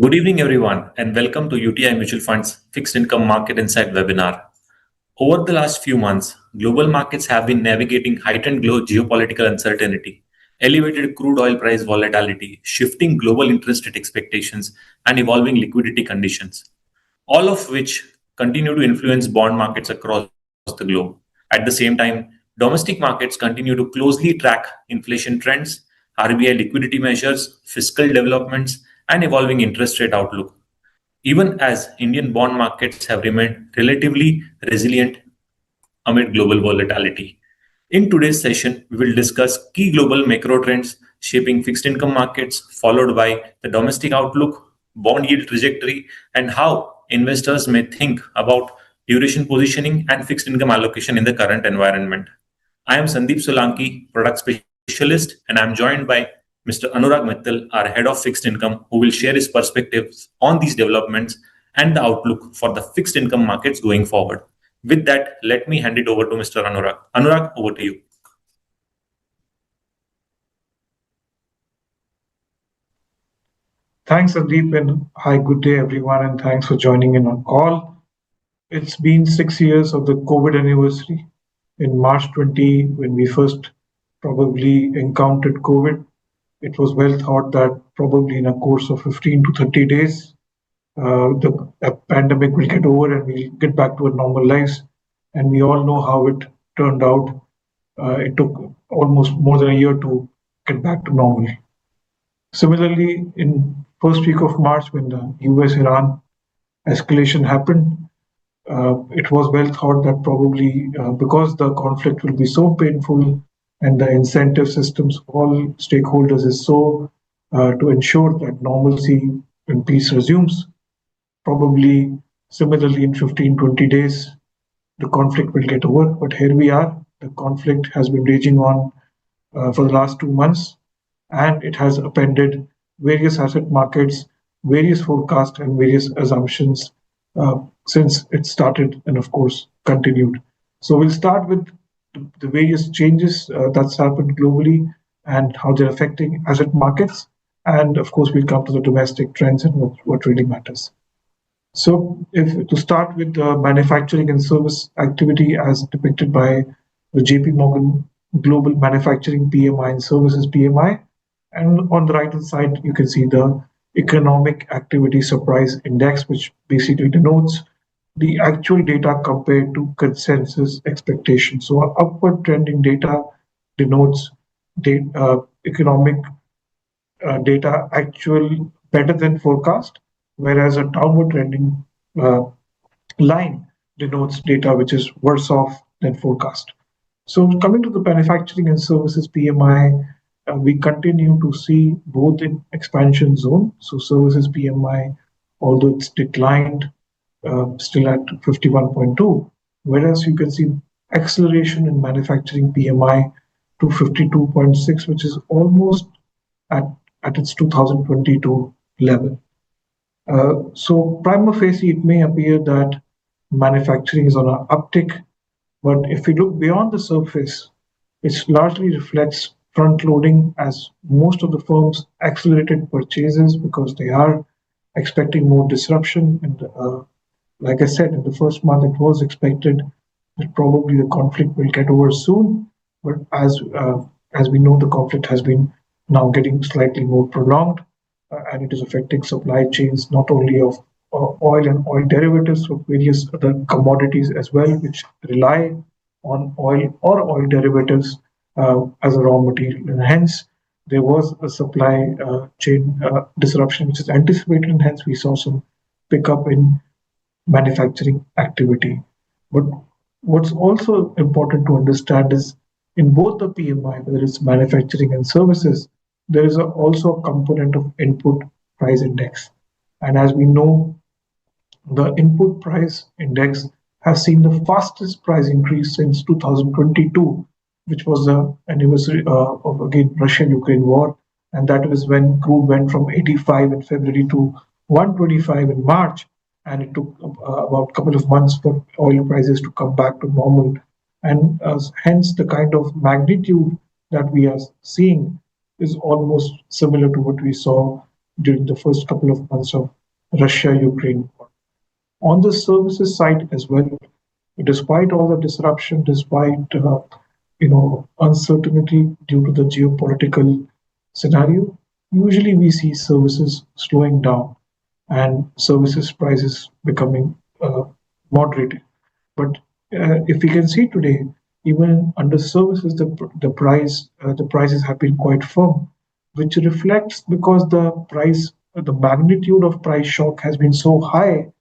Good evening, everyone, and welcome to UTI Mutual Fund's Fixed Income Market Insight webinar. Over the last few months, global markets have been navigating heightened geopolitical uncertainty, elevated crude oil price volatility, shifting global interest rate expectations, and evolving liquidity conditions, all of which continue to influence bond markets across the globe. At the same time, domestic markets continue to closely track inflation trends, RBI liquidity measures, fiscal developments, and evolving interest rate outlook, even as Indian bond markets have remained relatively resilient amid global volatility. In today's session, we will discuss key global macro trends shaping fixed income markets, followed by the domestic outlook, bond yield trajectory, and how investors may think about duration positioning and fixed income allocation in the current environment. I am Sandeep Solanki, product specialist, and I'm joined by Mr. Anurag Mittal, our head of fixed income, who will share his perspectives on these developments and the outlook for the fixed income markets going forward. With that, let me hand it over to Mr. Anurag. Anurag, over to you. Thanks, Sandeep, and hi, good day, everyone, and thanks for joining in on call. It's been 6 years of the COVID anniversary. In March 20, when we first probably encountered COVID, it was well thought that probably in a course of 15 to 30 days, the pandemic will get over and we'll get back to our normal lives. And we all know how it turned out. It took almost more than a year to get back to normal. Similarly, in first week of March, when the US-Iran escalation happened, it was well thought that probably because the conflict will be so painful and the incentive systems of all stakeholders is so to ensure that normalcy and peace resumes, probably similarly in 15, 20 days, the conflict will get over. But here we are. The conflict has been raging on for the last 2 months, and it has appended various asset markets, various forecasts, and various assumptions since it started and, of course, continued. So we'll start with the various changes that's happened globally and how they're affecting asset markets. And, of course, we'll come to the domestic trends and what really matters. So if to start with manufacturing and service activity as depicted by the JP Morgan Global Manufacturing PMI and Services PMI. And on the right-hand side, you can see the Economic Activity Surprise Index, which basically denotes the actual data compared to consensus expectations. So upward trending data denotes economic data actual better than forecast, whereas a downward trending line denotes data which is worse off than forecast. So coming to the manufacturing and services PMI, we continue to see both in expansion zone. So services PMI, although it's declined, still at 51.2, whereas you can see acceleration in manufacturing PMI to 52.6, which is almost at its 2022 level. So prima facie, it may appear that manufacturing is on an uptick, but if we look beyond the surface, it largely reflects front loading as most of the firms accelerated purchases because they are expecting more disruption. And like I said, in the first month, it was expected that probably the conflict will get over soon. But as we know, the conflict has been now getting slightly more prolonged, and it is affecting supply chains not only of oil and oil derivatives, but various other commodities as well, which rely on oil or oil derivatives as a raw material. And hence, there was a supply chain disruption which is anticipated, and hence we saw some pickup in manufacturing activity. But what's also important to understand is in both the PMI, whether it's manufacturing and services, there is also a component of input price index. And as we know, the input price index has seen the fastest price increase since 2022, which was the anniversary of again Russia-Ukraine war, and that was when crude went from 85 in February to 125 in March, and it took about a couple of months for oil prices to come back to normal, and hence the kind of magnitude that we are seeing is almost similar to what we saw during the first couple of months of Russia-Ukraine war. On the services side as well, despite all the disruption, despite uncertainty due to the geopolitical scenario, usually we see services slowing down and services prices becoming moderated. But if we can see today, even under services, the prices have been quite firm, which reflects because the magnitude of price shock has been so high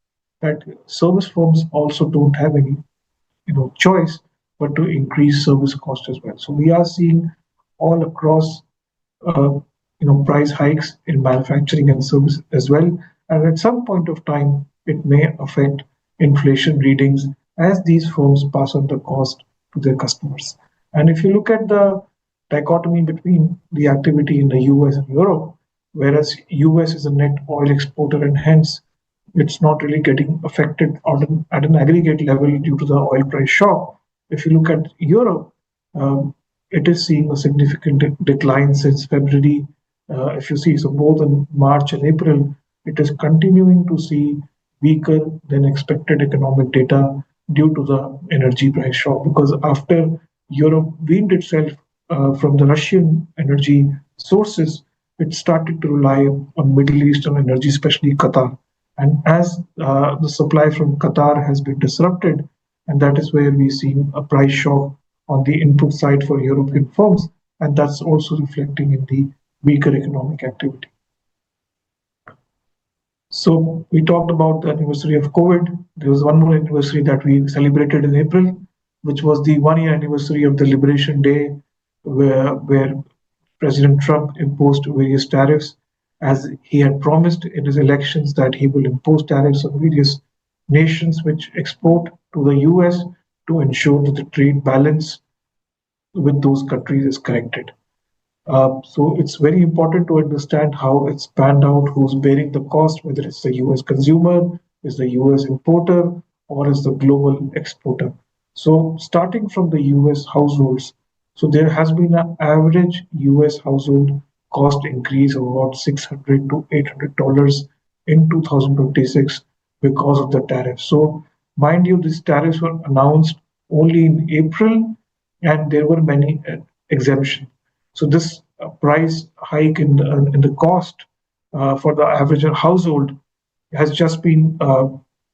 that service firms also don't have any choice but to increase service cost as well. So we are seeing all across uh, price hikes in manufacturing and service as well. And at some point of time, it may affect inflation readings as these firms pass on the cost to their customers. And if you look at the dichotomy between the activity in the US and Europe, whereas US is a net oil exporter and hence it's not really getting affected at an aggregate level due to the oil price shock. If you look at Europe, um, it is seeing a significant decline since February. If you see, so both in March and April, it is continuing to see weaker than expected economic data due to the energy price shock. Because after Europe weaned itself from the Russian energy sources, it started to rely on Middle Eastern energy, especially Qatar. And as the supply from Qatar has been disrupted, and that is where we see a price shock on the input side for European firms, and that's also reflecting in the weaker economic activity. So we talked about the anniversary of COVID. There was one more anniversary that we celebrated in April, which was the 1 year anniversary of the Liberation Day, where President Trump imposed various tariffs, as he had promised in his elections that he will impose tariffs on various nations which export to the US to ensure that the trade balance with those countries is corrected. So it's very important to understand how it's panned out, who's bearing the cost, whether it's the US consumer, is the US importer, or is the global exporter. So starting from the US households, so there has been an average US household cost increase of about $600 to $800 in 2026 because of the tariffs. So mind you, these tariffs were announced only in April, and there were many exemptions. So this price hike in the cost for the average household has just been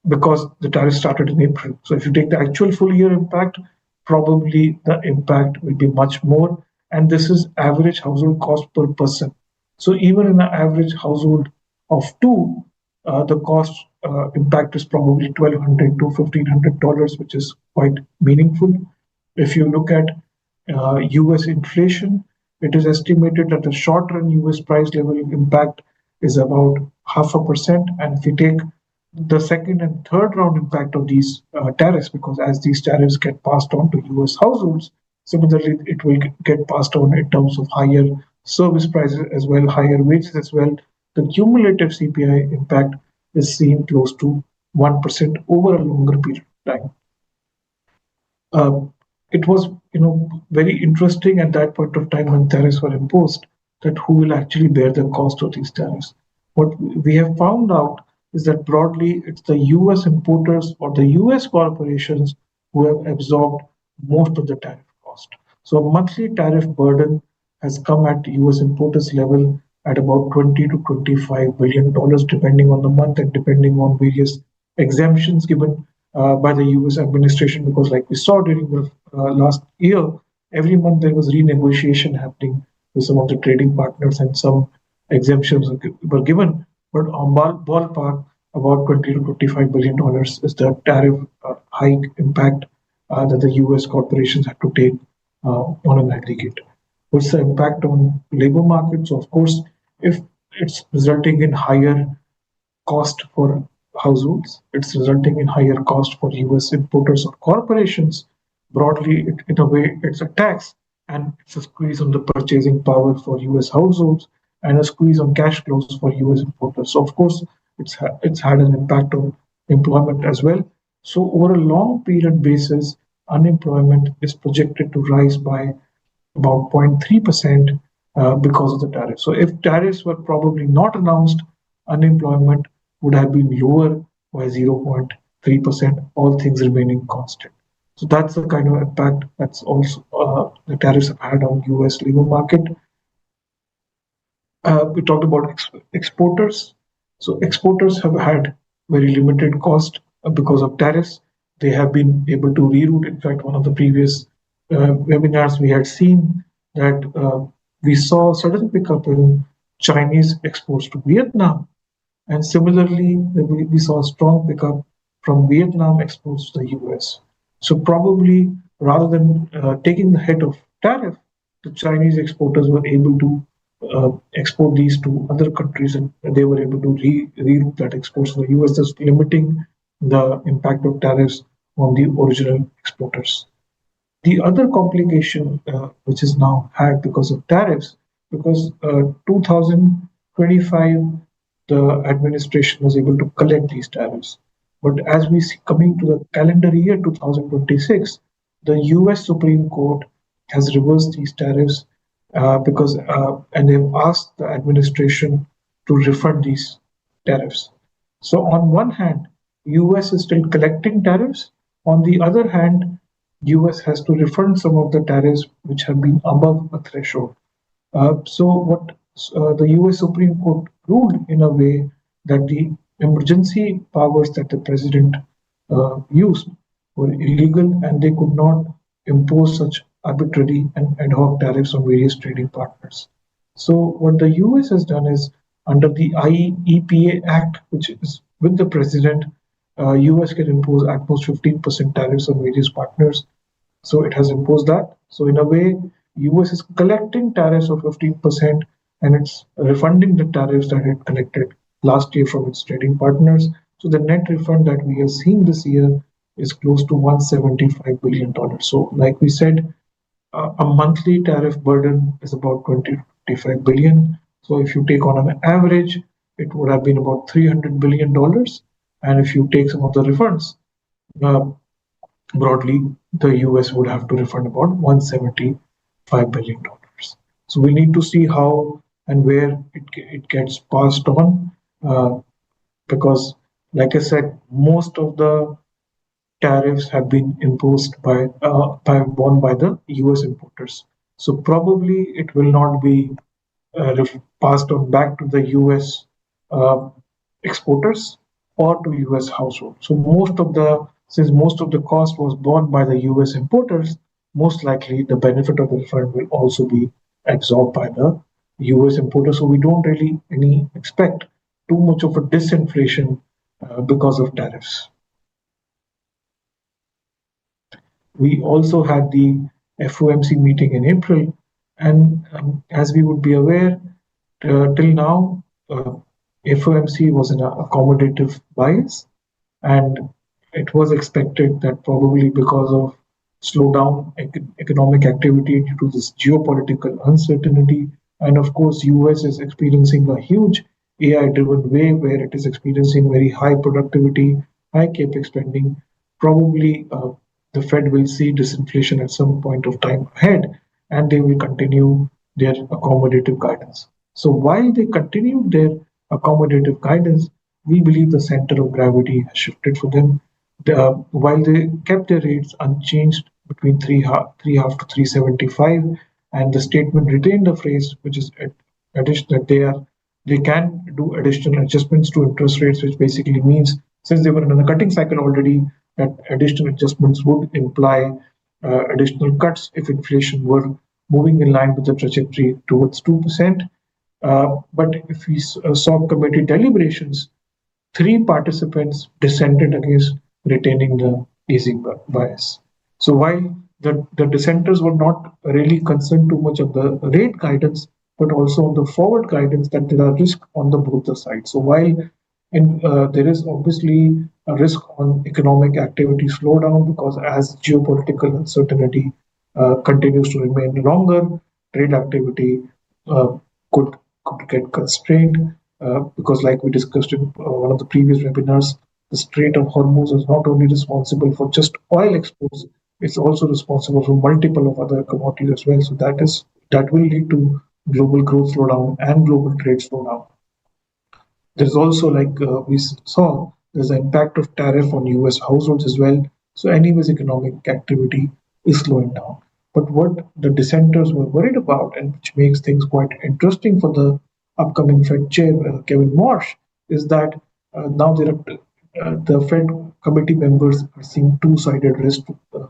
because the tariff started in April. So if you take the actual full year impact, probably the impact will be much more. And this is average household cost per person. So even in an average household of two, the cost impact is probably $1,200 to $1,500, which is quite meaningful. If you look at US inflation, it is estimated that the short run US price level impact is about 0.5%. And if we take the second and third round impact of these tariffs, because as these tariffs get passed on to US households, similarly, it will get passed on in terms of higher service prices as well, higher wages as well. The cumulative CPI impact is seen close to 1% over a longer period of time. Uh, it was, very interesting at that point of time when tariffs were imposed that who will actually bear the cost of these tariffs. What we have found out is that broadly it's the US importers or the US corporations who have absorbed most of the tariff cost. So a monthly tariff burden has come at US importers level at about 20 to $25 billion, depending on the month and depending on various exemptions given by the US administration. Because, like we saw during the last year, every month there was renegotiation happening with some of the trading partners and some exemptions were given. But on ballpark, about 20 to $25 billion is the tariff hike impact that the US corporations had to take on an aggregate. What's the impact on labor markets? Of course, if it's resulting in higher cost for households, it's resulting in higher cost for US importers or corporations. Broadly, in a way, it's a tax and it's a squeeze on the purchasing power for US households and a squeeze on cash flows for US importers. So, of course, it's had an impact on employment as well. So, over a long period basis, unemployment is projected to rise by about 0.3%, because of the tariffs. So if tariffs were probably not announced, unemployment would have been lower by 0.3%, all things remaining constant. So that's the kind of impact that's also the tariffs have had on US labor market. We talked about exporters. So exporters have had very limited cost because of tariffs. They have been able to reroute. In fact, one of the previous webinars we had seen that we saw a sudden pickup in Chinese exports to Vietnam, and similarly, we saw a strong pickup from Vietnam exports to the US. So probably rather than taking the hit of tariff, the Chinese exporters were able to export these to other countries, and they were able to reroute that exports to the US, thus limiting the impact of tariffs on the original exporters. The other complication which is now had because of tariffs, because 2025 the administration was able to collect these tariffs. But as we see coming to the calendar year 2026, the US Supreme Court has reversed these tariffs because and they've asked the administration to refund these tariffs. So on one hand, US is still collecting tariffs. On the other hand, US has to refund some of the tariffs which have been above a threshold. So what the US Supreme Court ruled in a way that the emergency powers that the president used were illegal, and they could not impose such arbitrary and ad hoc tariffs on various trading partners. So what the US has done is under the IEEPA Act, which is with the president, US can impose at most 15% tariffs on various partners. So it has imposed that. So in a way, US is collecting tariffs of 15% and it's refunding the tariffs that it collected last year from its trading partners. So the net refund that we have seen this year is close to $175 billion. So like we said, a monthly tariff burden is about 20 to 25 billion. So if you take on an average, it would have been about $300 billion. And if you take some of the refunds, uh, broadly, the US would have to refund about $175 billion. So we need to see how and where it gets passed on because, like I said, most of the tariffs have been imposed by borne by the US importers. So probably it will not be passed on back to the US uh, exporters or to US households. So since most of the cost was borne by the US importers, most likely the benefit of the refund will also be absorbed by the US importers. So we don't really any expect too much of a disinflation because of tariffs. We also had the FOMC meeting in April, and as we would be aware, till now, FOMC was in an accommodative bias, and it was expected that probably because of slowdown economic activity due to this geopolitical uncertainty, and of course, US is experiencing a huge AI-driven wave where it is experiencing very high productivity, high capex spending. Probably the Fed will see disinflation at some point of time ahead, and they will continue their accommodative guidance. So while they continue their accommodative guidance, we believe the center of gravity has shifted for them. While they kept their rates unchanged between 3.5 to 375, and the statement retained the phrase, which is addition that they can do additional adjustments to interest rates, which basically means since they were in a cutting cycle already, that additional adjustments would imply additional cuts if inflation were moving in line with the trajectory towards 2%. But if we saw committee deliberations, three participants dissented against retaining the easing bias. So while the dissenters were not really concerned too much of the rate guidance, but also on the forward guidance that there are risks on the both the sides. So while there is obviously a risk on economic activity slowdown because as geopolitical uncertainty continues to remain longer, trade activity uh, could could get constrained because, like we discussed in one of the previous webinars, the Strait of Hormuz is not only responsible for just oil exports; it's also responsible for multiple of other commodities as well. So that will lead to global growth slowdown and global trade slowdown. There's also, like we saw, there's an impact of tariff on US households as well. So anyways, economic activity is slowing down. But what the dissenters were worried about, and which makes things quite interesting for the upcoming Fed chair, Kevin Marsh, is that now the Fed committee members are seeing two-sided risk to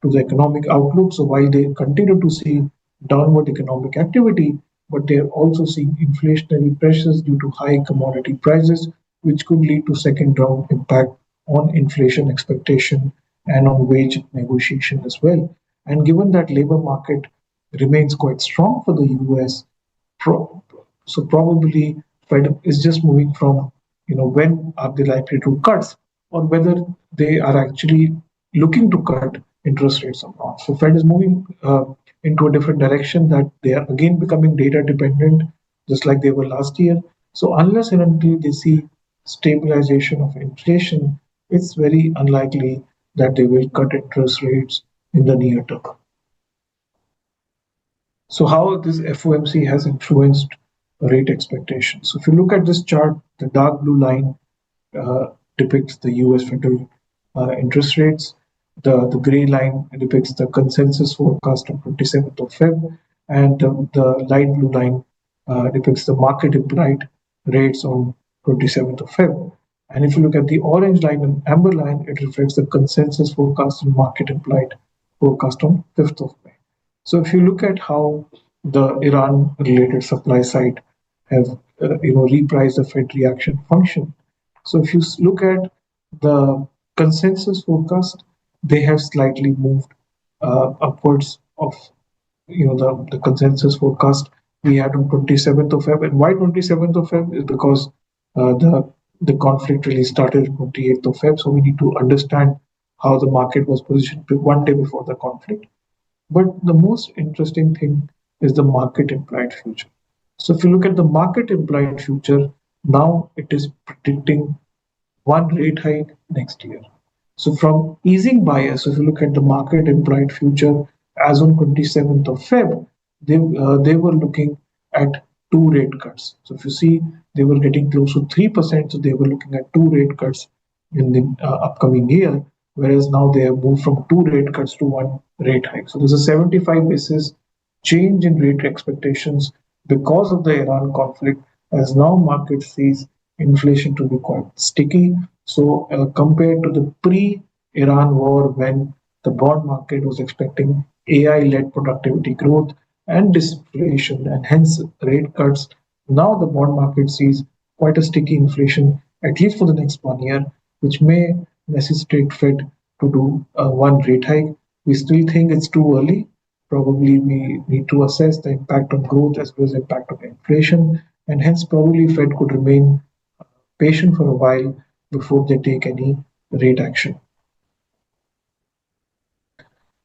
the economic outlook. So while they continue to see downward economic activity, but they are also seeing inflationary pressures due to high commodity prices, which could lead to second round impact on inflation expectation and on wage negotiation as well. And given that labor market remains quite strong for the US, pro- so probably Fed is just moving from, when are they likely to cuts, or whether they are actually looking to cut interest rates or not. So Fed is moving into a different direction, that they are again becoming data dependent, just like they were last year. So unless and until they see stabilization of inflation, it's very unlikely that they will cut interest rates in the near term. So how this FOMC has influenced rate expectations. So if you look at this chart, the dark blue line depicts the US federal interest rates. The gray line depicts the consensus forecast on 27th of Feb, and the light blue line depicts the market implied rates on 27th of Feb. And if you look at the orange line and amber line, it reflects the consensus forecast and market implied forecast on 5th of May. So if you look at how the Iran-related supply side have repriced the Fed reaction function. So if you look at the consensus forecast, they have slightly moved upwards of the consensus forecast we had on 27th of Feb. And why 27th of Feb is because the conflict really started on 28th of Feb. So we need to understand how the market was positioned one day before the conflict. But the most interesting thing is the market implied future. So if you look at the market implied future, now it is predicting one rate hike next year. So from easing bias, if you look at the market implied future as on 27th of Feb, they were looking at two rate cuts. So if you see, they were getting close to 3%, so they were looking at two rate cuts in the upcoming year, whereas now they have moved from two rate cuts to one rate hike. So there's a 75 basis change in rate expectations because of the Iran conflict, as now market sees inflation to be quite sticky. So compared to the pre-Iran war, when the bond market was expecting AI-led productivity growth and disinflation, and hence rate cuts, now the bond market sees quite a sticky inflation, at least for the next 1 year, which may necessitate Fed to do one rate hike. We still think it's too early. Probably we need to assess the impact on growth as well as impact on inflation, and hence probably Fed could remain patient for a while before they take any rate action.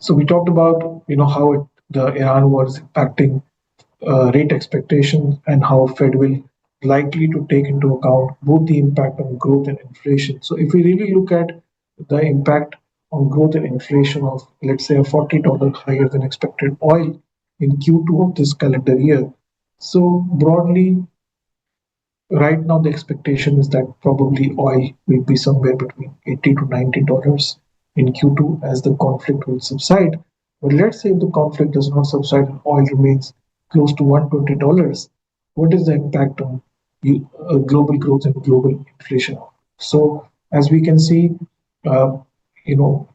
So we talked about how the Iran war is impacting rate expectations, and how Fed will likely to take into account both the impact on growth and inflation. So if we really look at the impact on growth and inflation of, let's say, a $40 higher than expected oil in Q2 of this calendar year. So broadly, right now the expectation is that probably oil will be somewhere between 80 to $90 in Q2 as the conflict will subside. But let's say if the conflict does not subside and oil remains close to $120, what is the impact on global growth and global inflation? So as we can see, uh,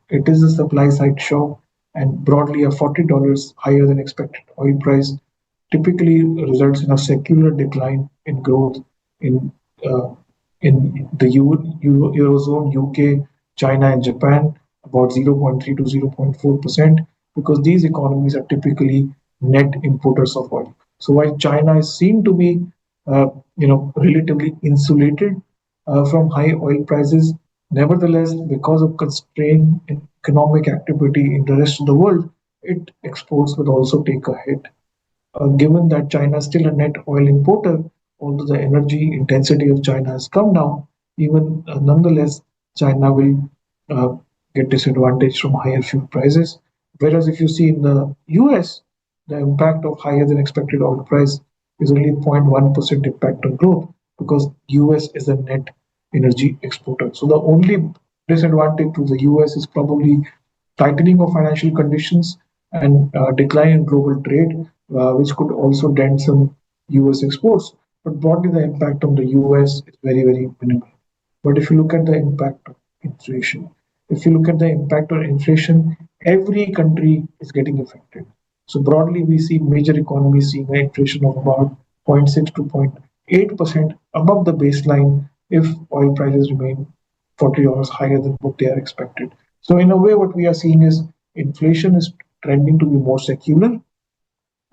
it is a supply side shock, and broadly a $40 higher than expected oil price typically results in a secular decline in growth in uh, in the Eurozone, UK, China, and Japan, about 0.3 to 0.4%, because these economies are typically net importers of oil. So while China is seen to be, relatively insulated from high oil prices, nevertheless, because of constrained economic activity in the rest of the world, its exports will also take a hit. Given that China is still a net oil importer, although the energy intensity of China has come down, even nonetheless, China will uh, get disadvantaged from higher fuel prices. Whereas if you see in the US, the impact of higher than expected oil price is only 0.1% impact on growth because US is a net energy exporter. So the only disadvantage to the US is probably tightening of financial conditions and decline in global trade, which could also dent some US exports. But broadly, the impact on the US is very, very minimal. But if you look at the impact of inflation, if you look at the impact on inflation, every country is getting affected. So broadly, we see major economies seeing an inflation of about 0.6 to 0.8% above the baseline if oil prices remain $40 higher than what they are expected. So in a way, what we are seeing is inflation is trending to be more secular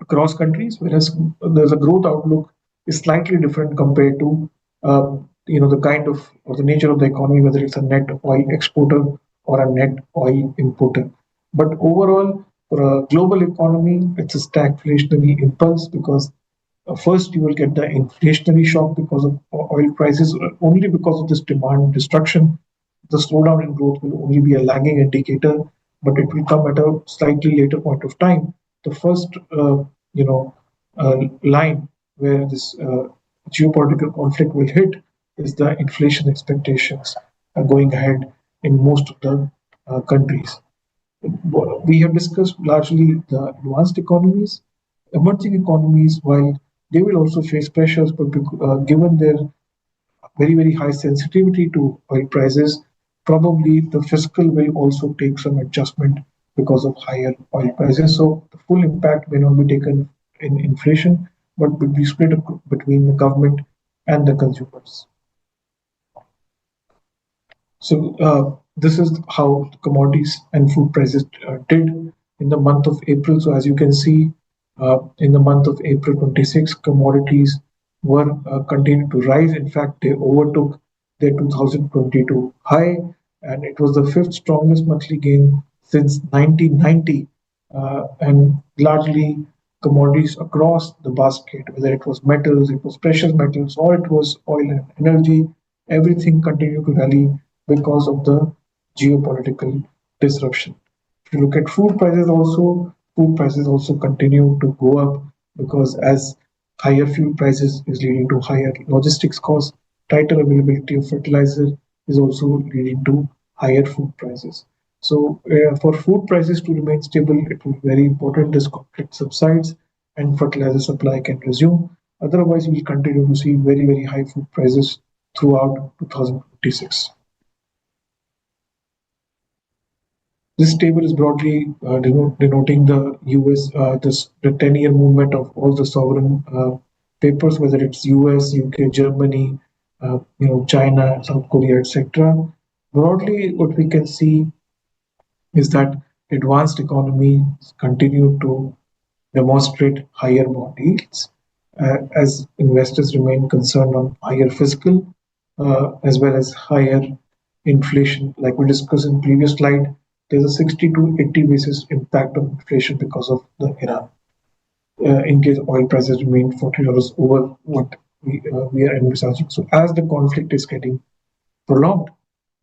across countries, whereas there's a growth outlook is slightly different compared to the kind of or the nature of the economy, whether it's a net oil exporter or a net oil importer. But overall, for a global economy, it's a stagflationary impulse because first you will get the inflationary shock because of oil prices, only because of this demand destruction. The slowdown in growth will only be a lagging indicator, but it will come at a slightly later point of time. The first, you know, line where this geopolitical conflict will hit is the inflation expectations going ahead in most of the countries. We have discussed largely the advanced economies. Emerging economies, while they will also face pressures, but given their very, very high sensitivity to oil prices, probably the fiscal will also take some adjustment because of higher oil prices. So the full impact may not be taken in inflation, but will be split between the government and the consumers. So this is how commodities and food prices did in the month of April. So as you can see, in the month of April 26, commodities were continuing to rise. In fact, they overtook their 2022 high, and it was the fifth strongest monthly gain since 1990. And largely commodities across the basket, whether it was metals, it was precious metals, or it was oil and energy, everything continued to rally because of the geopolitical disruption. If you look at food prices also continue to go up because as higher fuel prices is leading to higher logistics costs, tighter availability of fertilizer is also leading to higher food prices. So for food prices to remain stable, it will be very important this conflict subsides and fertilizer supply can resume. Otherwise, we'll continue to see very, very high food prices throughout 2026. This table is broadly denoting the US, the 10-year movement of all the sovereign papers, whether it's US, UK, Germany, China, South Korea, etc. Broadly, what we can see is that advanced economies continue to demonstrate higher bond yields as investors remain concerned on higher fiscal as well as higher inflation. Like we discussed in previous slide, there's a 60 to 80 basis impact of inflation because of the Iran. In case oil prices remain $40 over what we are envisaging. So as the conflict is getting prolonged,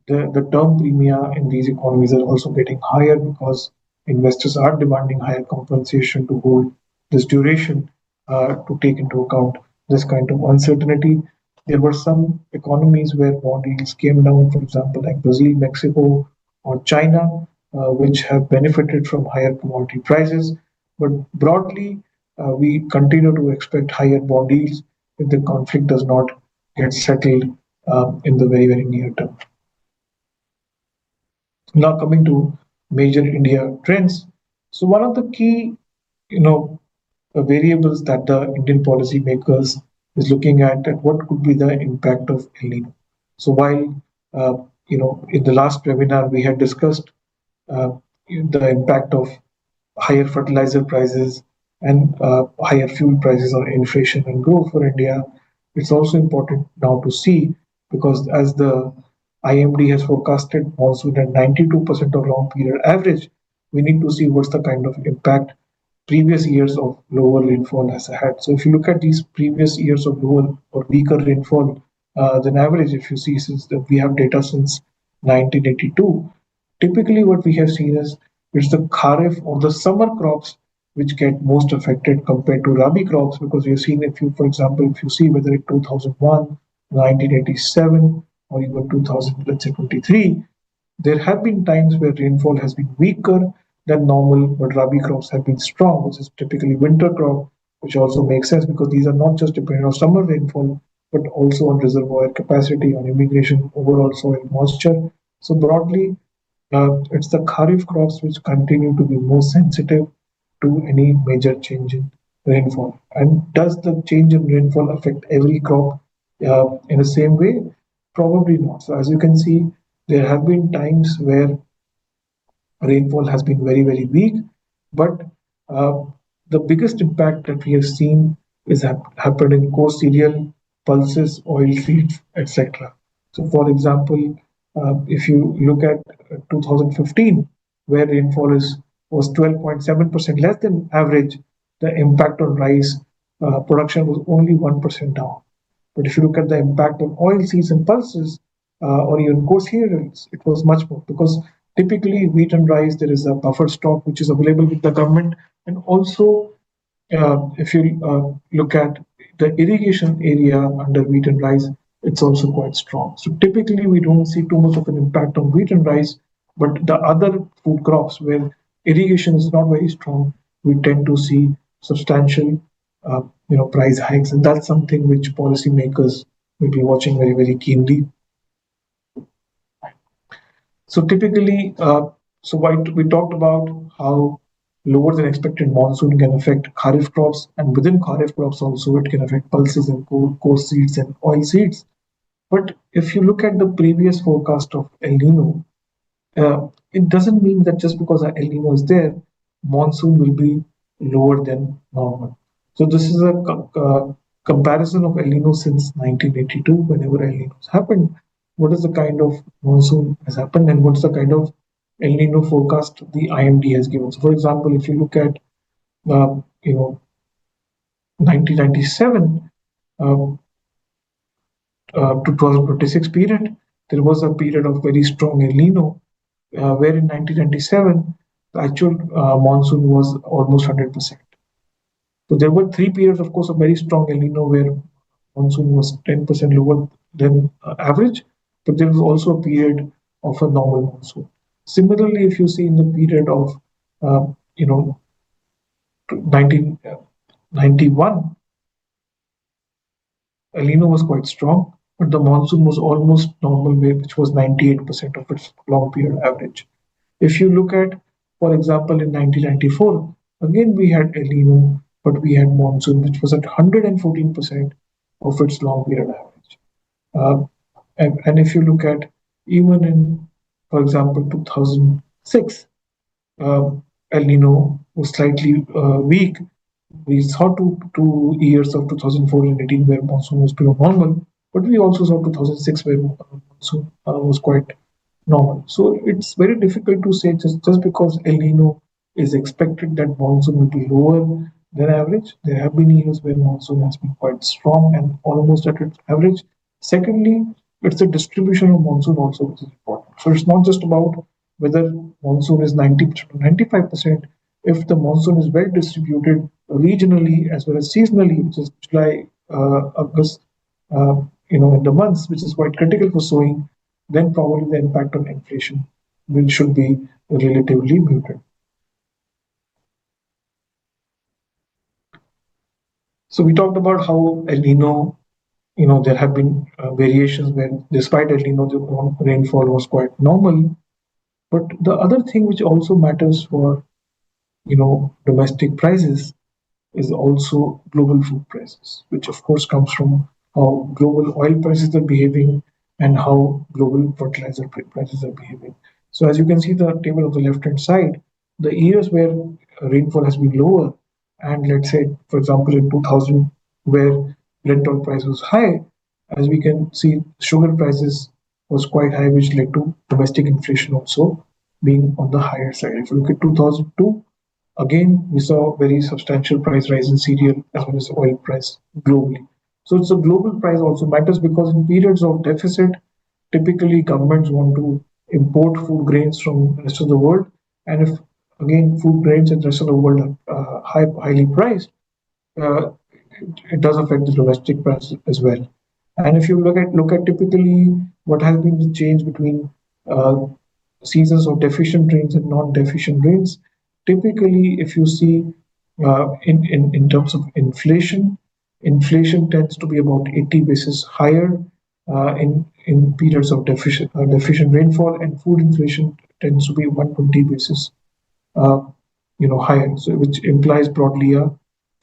the term premia in these economies are also getting higher because investors are demanding higher compensation to hold this duration to take into account this kind of uncertainty. There were some economies where bond yields came down, for example, like Brazil, Mexico, or China, which have benefited from higher commodity prices. But broadly, we continue to expect higher bond yields if the conflict does not get settled in the very, very near term. Now coming to major India trends. So one of the key, variables that the Indian policymakers is looking at what could be the impact of El Nino. So while in the last webinar we had discussed uh, the impact of higher fertilizer prices and higher fuel prices on inflation and growth for India, it's also important now to see because as the IMD has forecasted monsoon at 92% of long period average, we need to see what's the kind of impact previous years of lower rainfall has had. So if you look at these previous years of lower or weaker rainfall than average, if you see since we have data since 1982, typically what we have seen is it's the kharif or the summer crops which get most affected compared to rabi crops, because we have seen, if you, for example, if you see whether in 2001, 1987, or even 2000, let's say 23, there have been times where rainfall has been weaker than normal, but rabi crops have been strong, which is typically winter crop, which also makes sense because these are not just dependent on summer rainfall, but also on reservoir capacity, on irrigation, overall soil moisture. So broadly, it's the kharif crops which continue to be most sensitive to any major change in rainfall. And does the change in rainfall affect every crop in the same way? Probably not. So as you can see, there have been times where rainfall has been very, very weak, but uh, the biggest impact that we have seen is happened in coarse cereal, pulses, oil seeds, etc. So, for example, if you look at 2015, where rainfall was 12.7% less than average, the impact on rice production was only 1% down. But if you look at the impact on oil seeds and pulses, or even coarse cereals, it was much more, because typically wheat and rice there is a buffer stock which is available with the government, and also if you look at the irrigation area under wheat and rice, it's also quite strong. So typically we don't see too much of an impact on wheat and rice, but the other food crops where irrigation is not very strong, we tend to see substantial, price hikes, and that's something which policymakers will be watching very, very keenly. So typically, we talked about how lower than expected monsoon can affect kharif crops, and within kharif crops also it can affect pulses and coarse seeds and oil seeds. But if you look at the previous forecast of El Nino, it doesn't mean that just because El Nino is there, monsoon will be lower than normal. So this is a comparison of El Nino since 1982, whenever El Nino has happened. What is the kind of monsoon has happened, and what's the kind of El Nino forecast the IMD has given? So, for example, if you look at uh, you know 1997 uh, to 2026 period, there was a period of very strong El Nino, where in 1997 the actual monsoon was almost 100%. So there were 3 periods, of course, of very strong El Nino where monsoon was 10% lower than average, but there was also a period of a normal monsoon. Similarly, if you see in the period of uh, you know 1991, El Nino was quite strong, but the monsoon was almost normal, which was 98% of its long period average. If you look at, for example, in 1994, again we had El Nino, but we had monsoon, which was at 114% of its long period average. Uh, and if you look at even in, for example, 2006, uh, El Nino was slightly weak. We saw two years of 2014 and 18 where monsoon was below normal, but we also saw 2006 where monsoon was quite normal. So it's very difficult to say just because El Nino is expected that monsoon will be lower than average. There have been years where monsoon has been quite strong and almost at its average. Secondly, it's the distribution of monsoon also which is important. So it's not just about whether monsoon is 90% or 95%. If the monsoon is well distributed regionally as well as seasonally, which is July, August, in the months, which is quite critical for sowing, then probably the impact on inflation will should be relatively muted. So we talked about how El Nino, there have been variations where despite El Nino, the rainfall was quite normal. But the other thing which also matters for, domestic prices is also global food prices, which of course comes from how global oil prices are behaving and how global fertilizer prices are behaving. So as you can see the table on the left hand side, the years where rainfall has been lower, and let's say for example in 2000 where Brent oil price was high, as we can see sugar prices was quite high, which led to domestic inflation also being on the higher side. If you look at 2002, again, we saw very substantial price rise in cereal as well as oil price globally. So it's a global price also matters because in periods of deficit, typically governments want to import food grains from the rest of the world. And if again, food grains and rest of the world are highly priced, uh, it does affect the domestic price as well. And if you look at typically what has been the change between uh, seasons of deficient rains and non-deficient rains, typically if you see in terms of inflation, inflation tends to be about 80 basis higher in periods of deficient rainfall, and food inflation tends to be 120 basis uh, higher, so which implies broadly a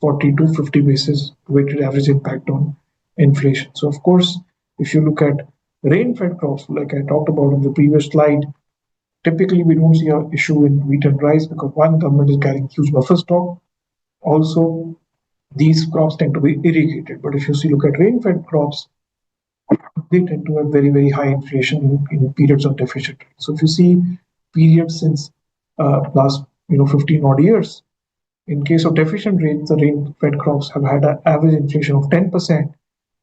40 to 50 basis weighted average impact on inflation. So of course, if you look at rain-fed crops, like I talked about in the previous slide, typically we don't see an issue in wheat and rice because one, government is carrying huge buffer stock. Also, these crops tend to be irrigated. But if you see look at rain-fed crops, they tend to have very high inflation in periods of deficit. So if you see periods since last 15 odd years, in case of deficient rains, the rain-fed crops have had an average inflation of 10%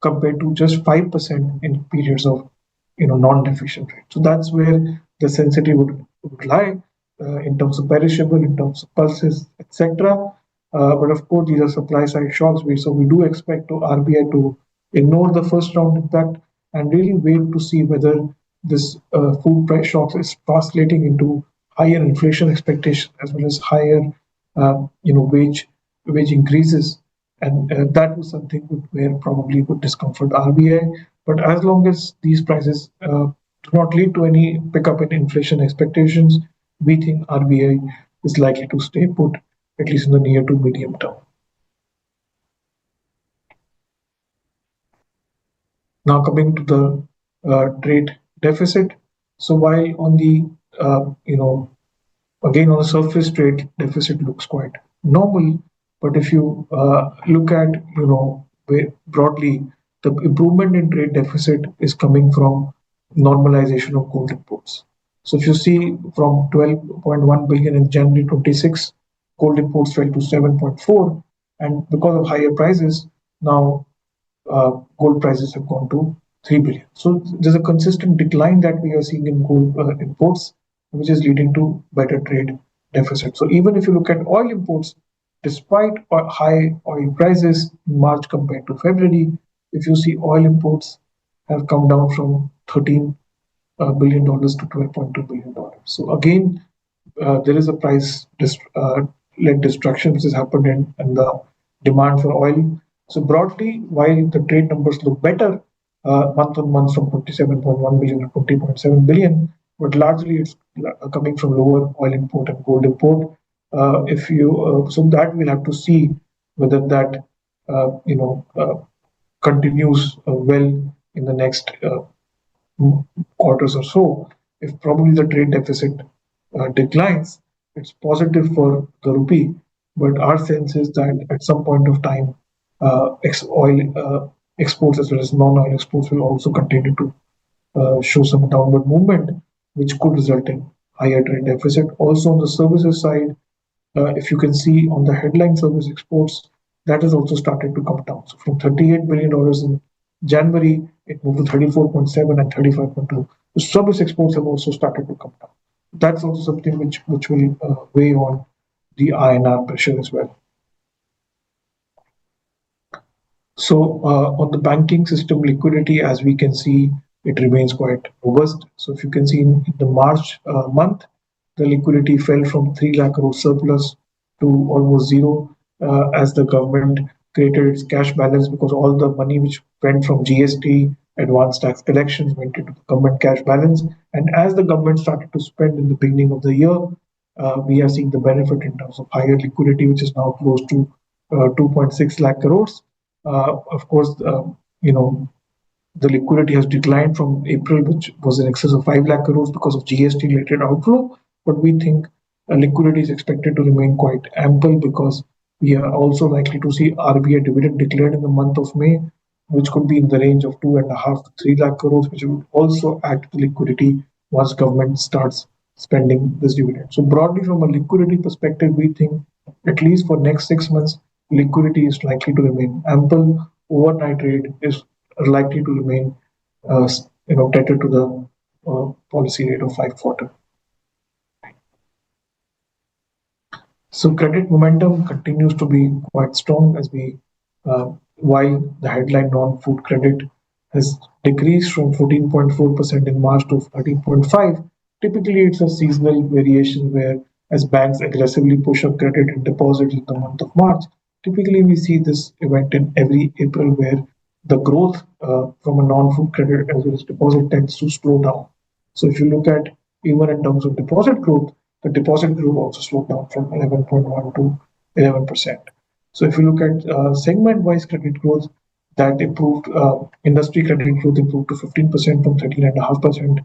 compared to just 5% in periods of non-deficient rain. So that's where the sensitivity would lie in terms of perishable, in terms of pulses, etc. But of course, these are supply side shocks. So we do expect to RBI to ignore the first round impact and really wait to see whether this food price shocks is translating into higher inflation expectation as well as higher wage increases, and that was something where probably would discomfort RBI. But as long as these prices do not lead to any pickup in inflation expectations, we think RBI is likely to stay put, at least in the near to medium term. Now coming to the trade deficit. So while on the again, on the surface, trade deficit looks quite normal, but if you look at, broadly, the improvement in trade deficit is coming from normalization of gold imports. So if you see from 12.1 billion in January 26, gold imports fell to 7.4, and because of higher prices, now gold prices have gone to 3 billion. So there's a consistent decline that we are seeing in gold imports, which is leading to better trade deficit. So even if you look at oil imports, despite high oil prices in March compared to February, if you see oil imports have come down from $13 billion to $12.2 billion. So again, there is a price led destruction which has happened in the demand for oil. So broadly, while the trade numbers look better month on month from 27.1 billion to 20.7 billion, but largely it's coming from lower oil import and gold import. If you so that we'll have to see whether that continues well in the next quarters or so. If probably the trade deficit declines, it's positive for the rupee. But our sense is that at some point of time, oil exports as well as non-oil exports will also continue to show some downward movement, which could result in higher trade deficit. Also on the services side, if you can see on the headline service exports, that has also started to come down. So from $38 billion in January, it moved to 34.7 and 35.2. The service exports have also started to come down. That's also something which will weigh on the INR pressure as well. So on the banking system liquidity, as we can see, it remains quite robust. So if you can see in the March month, the liquidity fell from 3 lakh crore surplus to almost zero as the government created its cash balance because all the money which went from GST, advanced tax collections, went into the government cash balance. And as the government started to spend in the beginning of the year, we are seeing the benefit in terms of higher liquidity, which is now close to 2.6 lakh crores. Of course, you know, the liquidity has declined from April, which was in excess of 5 lakh crores because of GST related outflow. But we think liquidity is expected to remain quite ample because we are also likely to see RBI dividend declared in the month of May, which could be in the range of 2.5 to 3 lakh crores, which would also add to the liquidity once government starts spending this dividend. So broadly, from a liquidity perspective, we think at least for next 6 months, liquidity is likely to remain ample. Overnight rate is likely to remain, tethered to the policy rate of 5 quarter. So credit momentum continues to be quite strong as while the headline non-food credit has decreased from 14.4% in March to 13.5. Typically, it's a seasonal variation where as banks aggressively push up credit and deposits in the month of March. Typically, we see this event in every April where the growth from a non-food credit as well as deposit tends to slow down. So if you look at even in terms of deposit growth, the deposit growth also slowed down from 11.1 to 11%. So if you look at segment-wise credit growth, that improved. Industry credit growth improved to 15% from 13.5%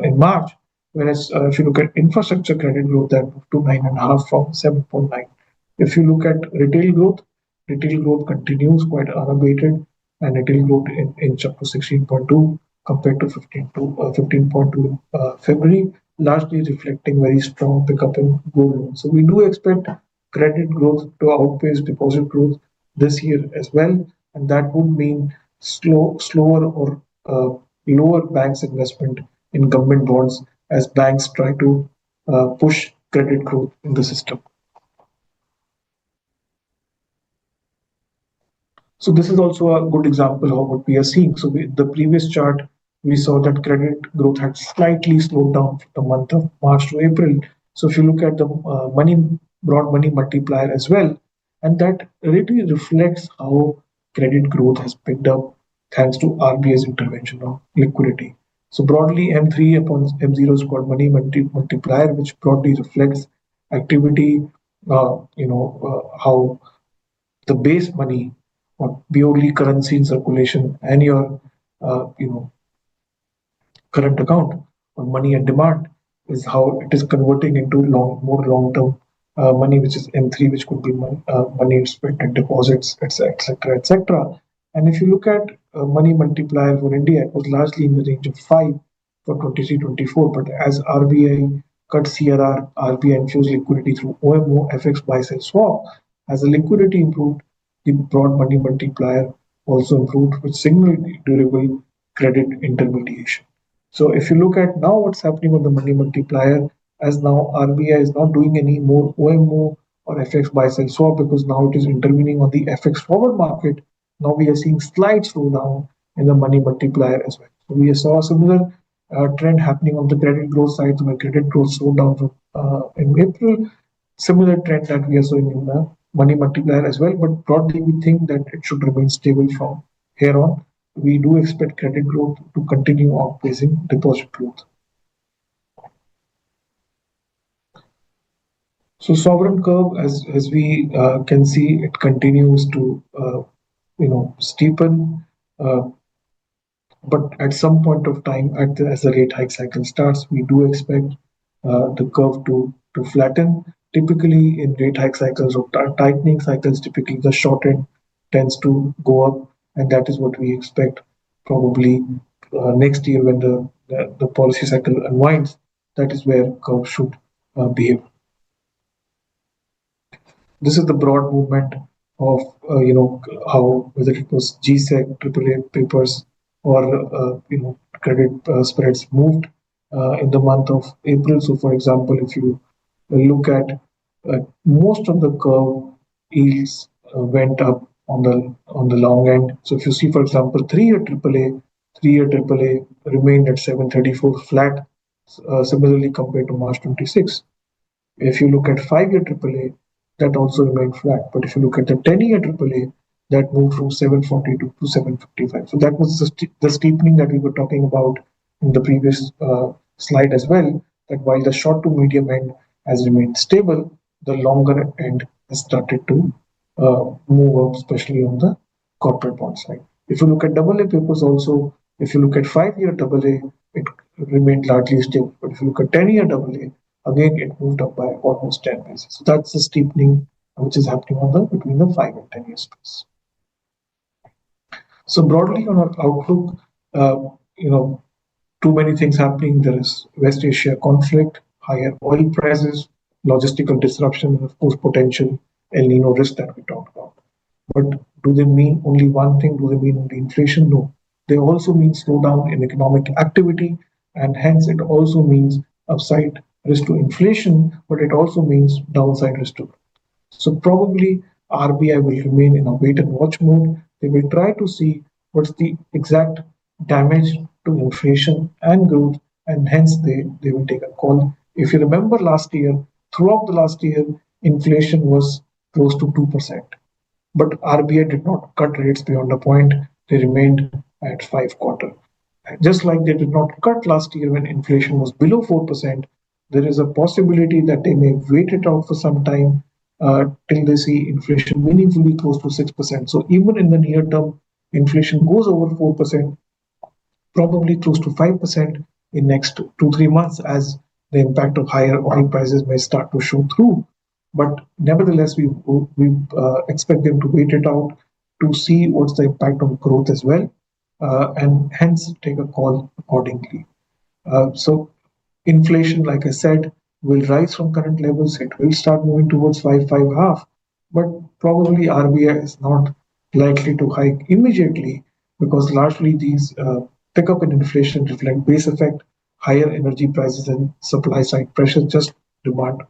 in March. Whereas if you look at infrastructure credit growth, that moved to 9.5 from 7.9. If you look at retail growth continues quite unabated, and retail growth inched up to 16.2 compared to 15.2 February, largely reflecting very strong pickup in gold loans. So we do expect credit growth to outpace deposit growth this year as well, and that would mean slower or lower banks' investment in government bonds as banks try to push credit growth in the system. So this is also a good example of what we are seeing. So the previous chart, we saw that credit growth had slightly slowed down from the month of March to April. So if you look at the broad money multiplier as well, and that really reflects how credit growth has picked up thanks to RBI's intervention on liquidity. So broadly, M3 upon M0 is called money multiplier, which broadly reflects activity, how the base money or purely currency in circulation and your current account or money at demand is how it is converting into more long-term money, which is M3, which could be money spent in deposits, etc., etc. And if you look at money multiplier for India, it was largely in the range of 5 for 23-24. But as RBI cut CRR, RBI infused liquidity through OMO, FX buy sell swap. As the liquidity improved, the broad money multiplier also improved, which signaled durable credit intermediation. So if you look at now what's happening on the money multiplier, as now RBI is not doing any more OMO or FX buy sell swap because now it is intervening on the FX forward market. Now we are seeing slight slowdown in the money multiplier as well. So we saw a similar trend happening on the credit growth side, where credit growth slowed down in April. Similar trend that we are seeing in the money multiplier as well, but broadly we think that it should remain stable from here on. We do expect credit growth to continue outpacing deposit growth. So sovereign curve, as we can see, it continues to steepen, uh, but at some point of time, as the rate hike cycle starts, we do expect the curve to flatten. Typically, in rate hike cycles or tightening cycles, typically the short end tends to go up, and that is what we expect probably next year when the policy cycle unwinds. That is where curve should behave. This is the broad movement of how whether it was GSEC, AAA papers, or credit spreads moved in the month of April. So, for example, if you look at most of the curve yields went up on the long end. So, if you see, for example, 3-year AAA remained at 734 flat. Similarly, compared to March 26. If you look at 5-year AAA, that also remained flat. But if you look at the 10-year AAA, that moved from 742 to 755. So that was the steepening that we were talking about in the previous slide as well. That while the short to medium end has remained stable, the longer end has started to move up, especially on the corporate bond side. If you look at AA papers also, if you look at 5-year AA, it remained largely stable. But if you look at 10-year AA, again it moved up by almost 10 basis. So that's the steepening which is happening on the between the 5 and 10 year space. So broadly on our outlook, uh, you know, too many things happening. There is West Asia conflict, higher oil prices, logistical disruption, and of course potential El Nino risk that we talked about. But do they mean only one thing? Do they mean only inflation? No. They also mean slowdown in economic activity, and hence it also means upside risk to inflation, but it also means downside risk to. So probably RBI will remain in a wait and watch mode. They will try to see what's the exact damage to inflation and growth, and hence they will take a call. If you remember last year, throughout the last year, inflation was close to 2%. But RBI did not cut rates beyond a point. They remained at 5 quarter. Just like they did not cut last year when inflation was below 4%, there is a possibility that they may wait it out for some time till they see inflation meaningfully close to 6%. So even in the near term, inflation goes over 4%, probably close to 5% in next 2 3 months as the impact of higher oil prices may start to show through. But nevertheless, we expect them to wait it out to see what's the impact on growth as well, and hence take a call accordingly. So inflation, like I said, will rise from current levels. It will start moving towards 5.5, but probably RBI is not likely to hike immediately because largely these pickup in inflation reflect base effect, higher energy prices, and supply side pressure, just demand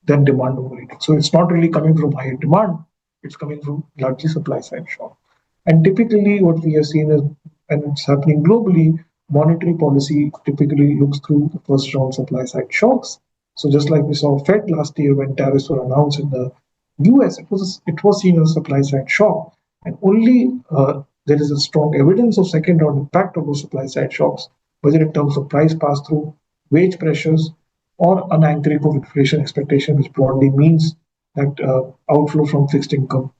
then demand overeating. So it's not really coming from higher demand; it's coming from largely supply side shock. And typically, what we have seen is, and it's happening globally, monetary policy typically looks through the first round supply side shocks. So just like we saw Fed last year when tariffs were announced in the US, it was seen as a supply side shock, and only there is a strong evidence of second round impact of those supply side shocks, whether in terms of price pass through, wage pressures, or an anchoring of inflation expectation, which broadly means that outflow from fixed income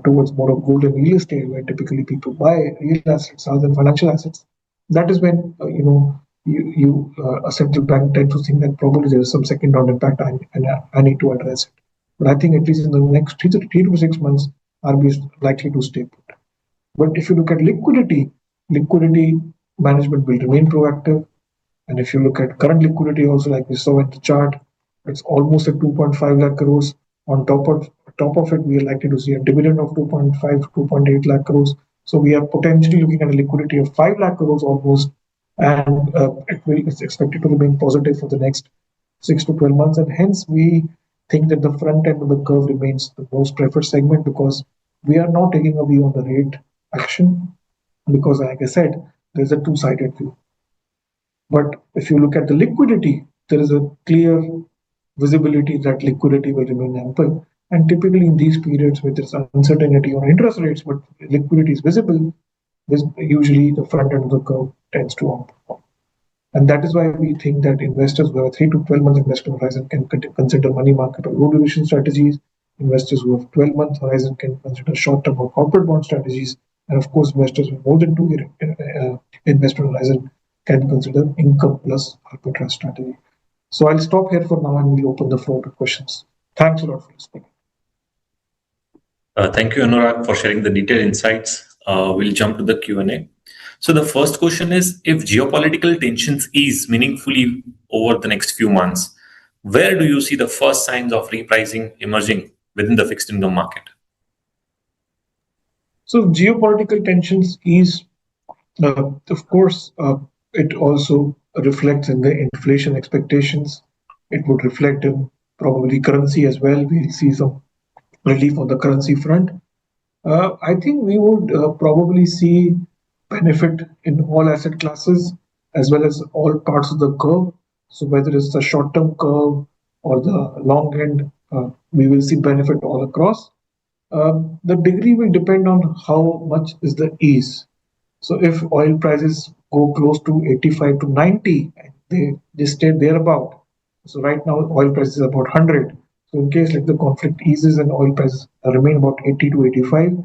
towards more of gold and real estate, where typically people buy real assets rather than financial assets. That is when a central bank tend to think that probably there is some second round impact and I need to address it. But I think at least in the next 3 to 6 months, RBI is likely to stay put. But if you look at liquidity, liquidity management will remain proactive. And if you look at current liquidity also, like we saw in the chart, it's almost at 2.5 lakh crores. On top of it, we are likely to see a dividend of 2.5 to 2.8 lakh crores. So we are potentially looking at a liquidity of 5 lakh crores almost, and it's expected to remain positive for the next 6 to 12 months. And hence, we think that the front end of the curve remains the most preferred segment because we are not taking a view on the rate action because, like I said, there's a two-sided view. But if you look at the liquidity, there is a clear visibility that liquidity will remain ample. And typically in these periods where there's uncertainty on interest rates, but liquidity is visible, usually the front end of the curve tends to outperform. And that is why we think that investors who have a 3 to 12 month investment horizon can consider money market or low duration strategies. Investors who have 12-month horizon can consider short term or corporate bond strategies. And of course, investors with more than 2 year investment horizon can consider income plus arbitrage strategy. So I'll stop here for now and we'll open the floor to questions. Thanks a lot for listening. Thank you, Anurag, for sharing the detailed insights. We'll jump to the Q&A. So the first question is, if geopolitical tensions ease meaningfully over the next few months, where do you see the first signs of repricing emerging within the fixed income market? So geopolitical tensions ease, of course, it also reflects in the inflation expectations. It would reflect in probably currency as well. We'll see some relief on the currency front. I think we would probably see benefit in all asset classes as well as all parts of the curve. So whether it's the short-term curve or the long end, we will see benefit all across. The degree will depend on how much is the ease. So if oil prices go close to 85 to 90, they stay thereabout. So right now oil prices is about 100. So in case like the conflict eases and oil prices remain about 80 to 85,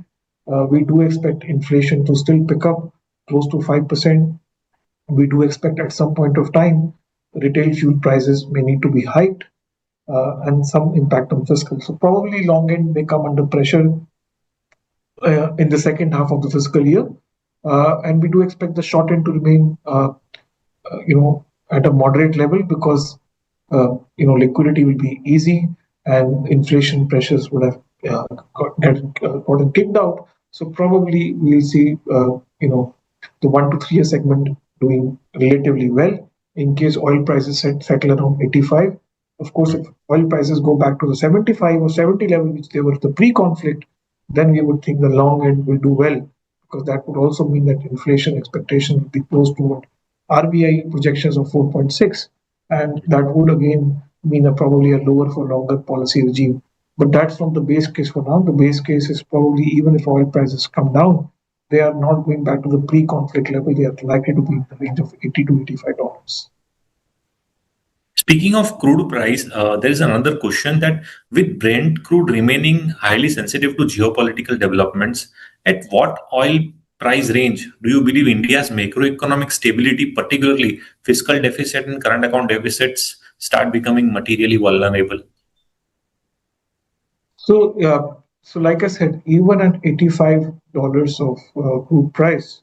we do expect inflation to still pick up close to 5%. We do expect at some point of time retail fuel prices may need to be hiked and some impact on fiscal. So probably long end may come under pressure in the second half of the fiscal year. And we do expect the short end to remain, at a moderate level because, liquidity will be easy and inflation pressures would have gotten kicked out. So probably we'll see, the 1 to 3 year segment doing relatively well. in case oil prices settle around 85. Of course, if oil prices go back to the 75 or 70 level, which they were the pre-conflict, then we would think the long end will do well, because that would also mean that inflation expectation would be close to what RBI projections of 4.6, and that would again mean probably a lower for longer policy regime. But that's not the base case for now. The base case is probably even if oil prices come down, they are not going back to the pre-conflict level. They are likely to be in the range of 80 to $85. Speaking of crude price, there is another question that with Brent crude remaining highly sensitive to geopolitical developments, at what oil price range do you believe India's macroeconomic stability, particularly fiscal deficit and current account deficits, start becoming materially vulnerable? So like I said, even at $85 of crude price,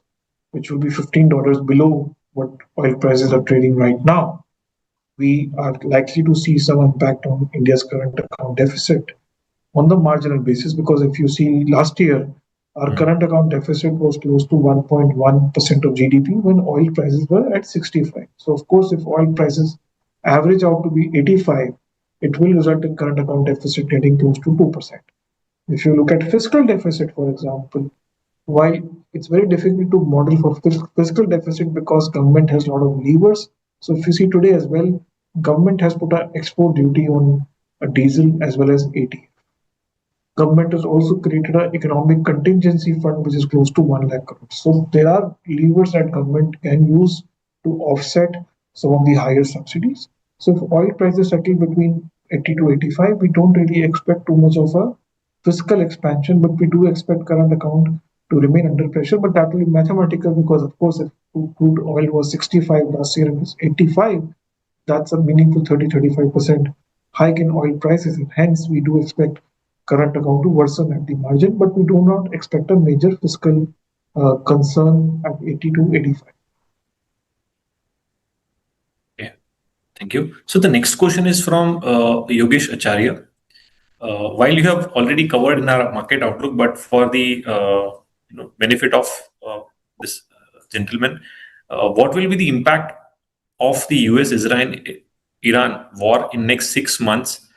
which will be $15 below what oil prices are trading right now, we are likely to see some impact on India's current account deficit on the marginal basis, because if you see last year, our Mm. current account deficit was close to 1.1% of GDP when oil prices were at 65. So, of course, if oil prices average out to be 85, it will result in current account deficit getting close to 2%. If you look at fiscal deficit, for example, while it's very difficult to model for fiscal deficit because government has a lot of levers. So if you see today as well, government has put an export duty on a diesel as well as AT. Government has also created an economic contingency fund which is close to 1 lakh crore. So there are levers that government can use to offset some of the higher subsidies. So if oil prices settle between 80 to 85, we don't really expect too much of a fiscal expansion, but we do expect current account to remain under pressure. But that will be mathematical, because of course if crude oil was 65 last year and it's 85, that's a meaningful 30-35% hike in oil prices, and hence we do expect current account to worsen at the margin, but we do not expect a major fiscal concern at 80 to 85. Okay, thank you. So the next question is from Yogesh Acharya. While you have already covered in our market outlook, but for the benefit of this gentleman, what will be the impact of the US Israel Iran war in next 6 months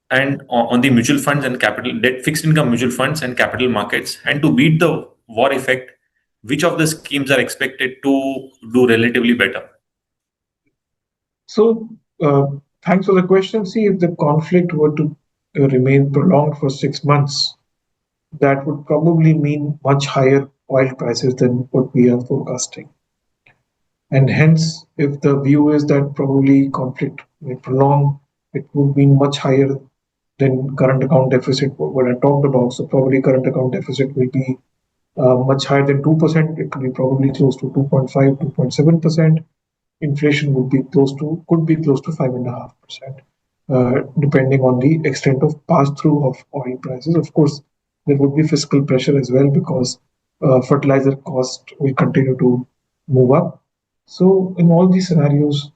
and on the mutual funds and capital debt fixed income mutual funds and capital markets? And to beat the war effect, which of the schemes are expected to do relatively better? So, thanks for the question. See, if the conflict were to remain prolonged for 6 months, that would probably mean much higher oil prices than what we are forecasting. And hence, if the view is that probably conflict may prolong, it would mean much higher than current account deficit, what I talked about. So probably current account deficit will be much higher than 2%. It could be probably close to 2.5, 2.7%. Inflation would be close to, could be close to 5.5%, depending on the extent of pass through of oil prices. Of course, there would be fiscal pressure as well, because fertilizer cost will continue to move up. So, in all these scenarios,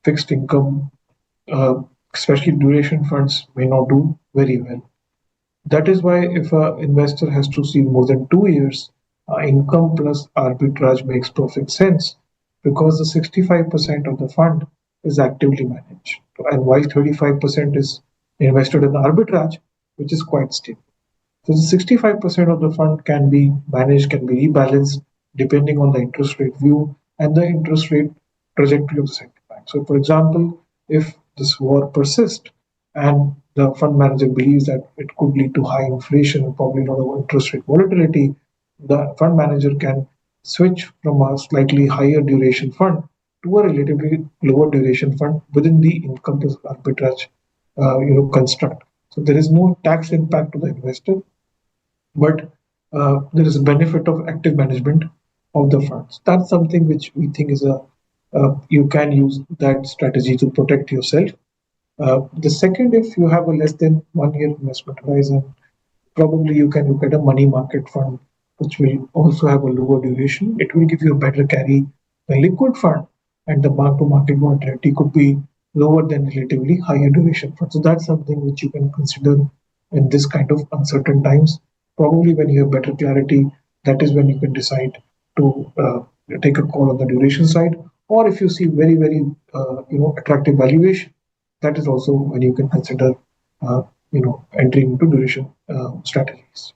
fixed income, uh, especially duration funds, may not do very well. That is why if an investor has to see more than 2 years, income plus arbitrage makes perfect sense, because the 65% of the fund is actively managed. And while 35% is invested in arbitrage, which is quite stable. So the 65% of the fund can be managed, can be rebalanced depending on the interest rate view and the interest rate trajectory of the central bank. So, for example, if this war persists and the fund manager believes that it could lead to high inflation and probably a lot of interest rate volatility, the fund manager can switch from a slightly higher duration fund to a relatively lower duration fund within the income plus arbitrage construct. So there is no tax impact to the investor, but there is a benefit of active management of the funds. That's something which we think is a you can use that strategy to protect yourself. The second, if you have a less than 1 year investment horizon, probably you can look at a money market fund, which will also have a lower duration. It will give you a better carry. The liquid fund and the mark to market volatility could be lower than relatively higher duration fund. So that's something which you can consider in this kind of uncertain times. Probably when you have better clarity, that is when you can decide to take a call on the duration side, or if you see very attractive valuation, that is also when you can consider entering into duration strategies.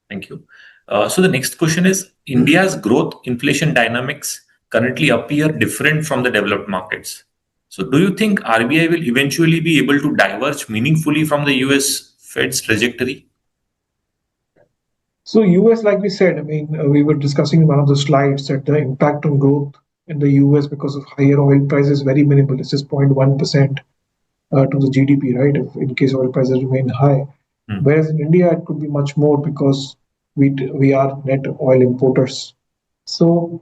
Thank you. So the next question is, India's growth inflation dynamics currently appear different from the developed markets. So do you think RBI will eventually be able to diverge meaningfully from the US Fed's trajectory? So US, like we said, I mean, we were discussing in one of the slides that the impact on growth in the US because of higher oil prices is very minimal. It's just 0.1% to the GDP, right? If in case oil prices remain high. Hmm. Whereas in India, it could be much more because we are net oil importers. So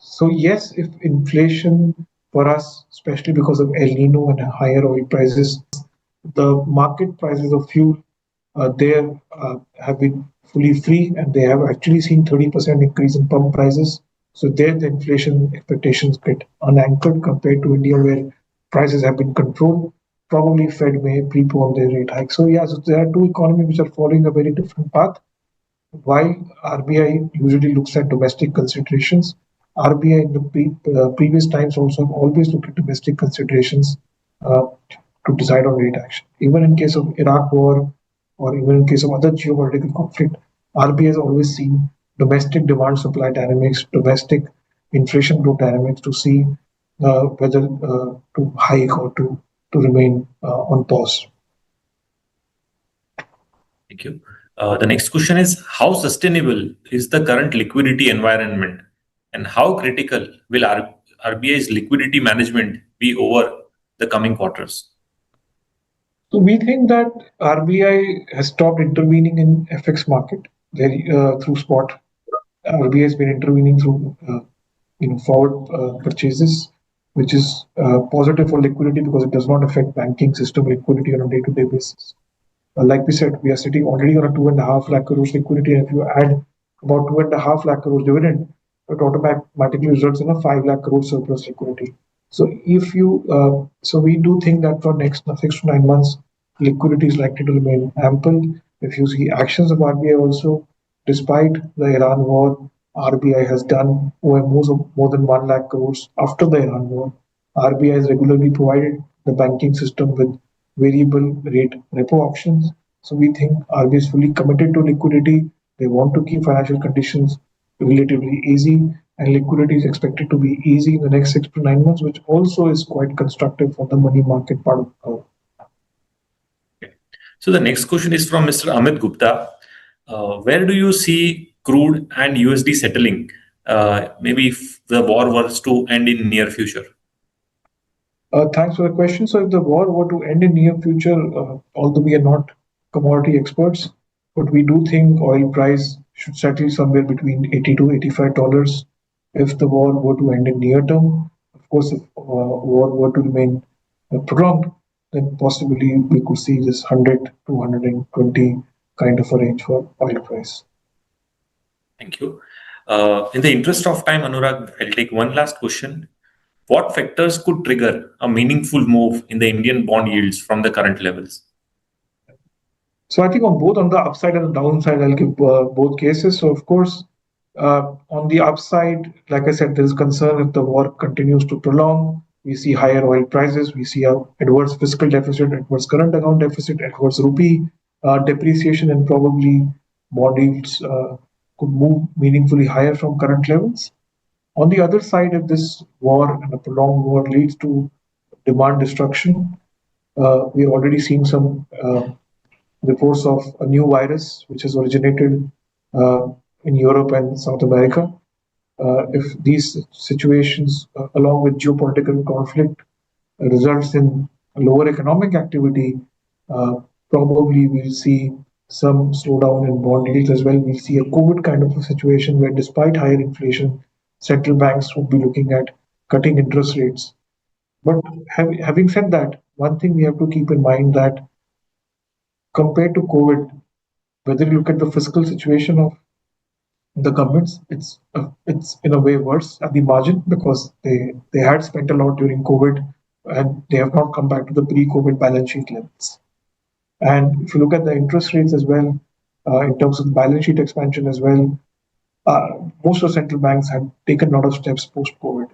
so yes, if inflation for us, especially because of El Nino and higher oil prices, the market prices of fuel there have been fully free, and they have actually seen 30% increase in pump prices. So there, the inflation expectations get unanchored compared to India, where prices have been controlled. Probably Fed may prepone their rate hike. So yeah, so there are two economies which are following a very different path. While RBI usually looks at domestic considerations, RBI in the previous times also have always looked at domestic considerations uh, to decide on rate action. Even in case of Iraq war or even in case of other geopolitical conflict, RBI has always seen domestic demand supply dynamics, domestic inflation growth dynamics to see whether to hike or to remain on pause. Thank you. The next question is, how sustainable is the current liquidity environment, and how critical will RBI's liquidity management be over the coming quarters? So we think that RBI has stopped intervening in FX market through spot. RBI has been intervening through forward purchases, which is positive for liquidity because it does not affect banking system liquidity on a day-to-day basis. Like we said, we are sitting already on a 2.5 lakh crores liquidity, and if you add about 2.5 lakh crores dividend, it automatically results in a 5 lakh crores surplus liquidity. So if you, so we do think that for next 6 to 9 months, liquidity is likely to remain ample. If you see actions of RBI also, despite the Iran war, RBI has done OMOs of more than 1 lakh crores after the Iran war. RBI has regularly provided the banking system with variable rate repo options. So we think RBI is fully committed to liquidity. They want to keep financial conditions relatively easy, and liquidity is expected to be easy in the next 6 to 9 months, which also is quite constructive for the money market part of the curve. So the next question is from Mr. Amit Gupta. Where do you see crude and USD settling? Maybe if the war was to end in near future. Thanks for the question. So, if the war were to end in near future, although we are not commodity experts, but we do think oil price should settle somewhere between 80 to $85 if the war were to end in near term. Of course, if war were to remain prolonged, then possibly we could see this 100 to 120 kind of a range for oil price. Thank you. In the interest of time, Anurag, I'll take one last question. What factors could trigger a meaningful move in the Indian bond yields from the current levels? So I think on both on the upside and the downside, I'll give both cases. So of course, on the upside, like I said, there is concern if the war continues to prolong. We see higher oil prices. We see a adverse fiscal deficit, adverse current account deficit, adverse rupee depreciation, and probably bond yields could move meaningfully higher from current levels. On the other side, if this war and a prolonged war leads to demand destruction, we're already seeing some reports of a new virus which has originated uh, in Europe and South America. If these situations, along with geopolitical conflict, results in lower economic activity, uh, probably we'll see some slowdown in bond yields as well. We'll see a COVID kind of a situation where, despite higher inflation, central banks would be looking at cutting interest rates. But having said that, one thing we have to keep in mind that compared to COVID, whether you look at the fiscal situation of the governments, it's in a way worse at the margin because they had spent a lot during COVID and they have not come back to the pre-COVID balance sheet levels. And if you look at the interest rates as well, in terms of the balance sheet expansion as well, most of the central banks had taken a lot of steps post-COVID.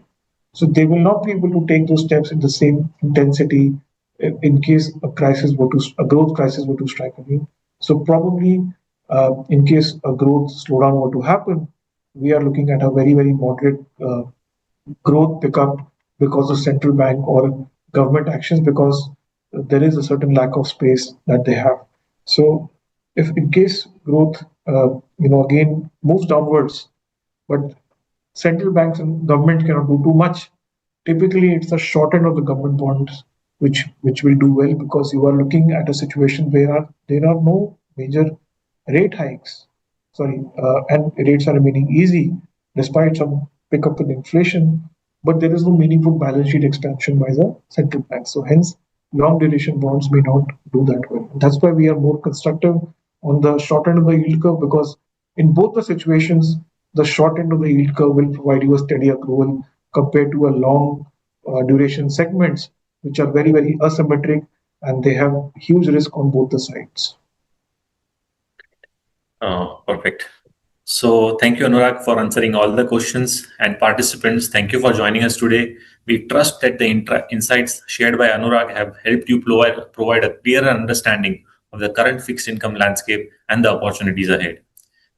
So they will not be able to take those steps in the same intensity in case a growth crisis were to strike again. So probably in case a growth slowdown were to happen, we are looking at a very moderate growth pickup because of central bank or government actions because there is a certain lack of space that they have. So if in case growth again moves downwards, but central banks and government cannot do too much. Typically, it's the short end of the government bonds which will do well because you are looking at a situation where there are no major rate hikes. Sorry, and rates are remaining easy despite some pickup in inflation, but there is no meaningful balance sheet expansion by the central bank. So hence, long duration bonds may not do that well. That's why we are more constructive on the short end of the yield curve because in both the situations, the short end of the yield curve will provide you a steady accrual compared to a long duration segments, which are very asymmetric and they have huge risk on both the sides. Perfect. So thank you, Anurag, for answering all the questions, and participants, thank you for joining us today. We trust that the insights shared by Anurag have helped you provide a clearer understanding of the current fixed income landscape and the opportunities ahead.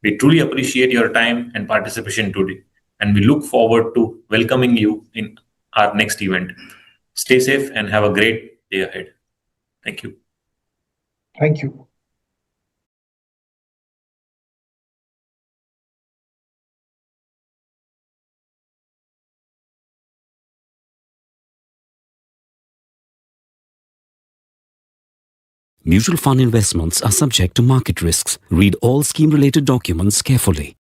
We truly appreciate your time and participation today, and we look forward to welcoming you in our next event. Stay safe and have a great day ahead. Thank you. Thank you. Mutual fund investments are subject to market risks. Read all scheme-related documents carefully.